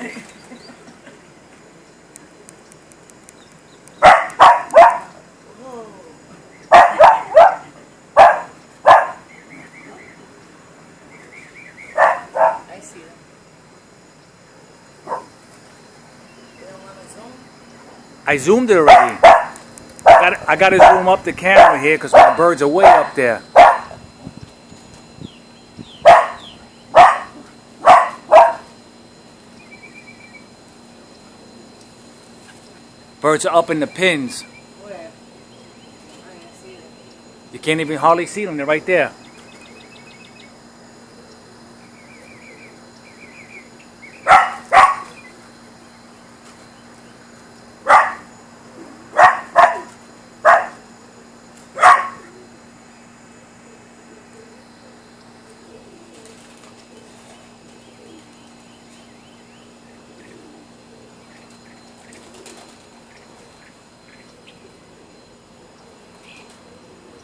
I see them. You don't want to zoom? I zoomed it already. I gotta zoom up the camera here because my birds are way up there. Birds are up in the pins. Where? I can see them. You can't even hardly see them. They're right there.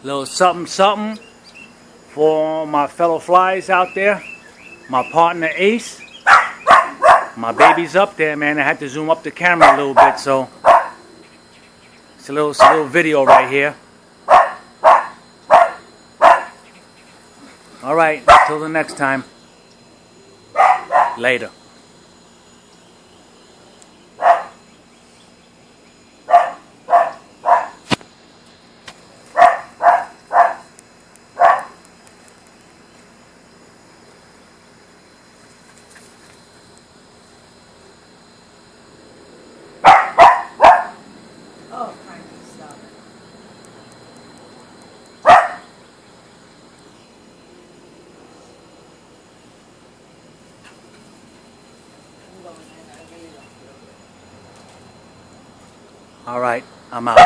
Little something something for my fellow flies out there. My partner Ace. My baby's up there, man. I had to zoom up the camera a little bit, so it's a little video right here. All right, till the next time. Later. Oh, Frankie, stop it. I'm going in. I really don't feel good. All right, I'm out.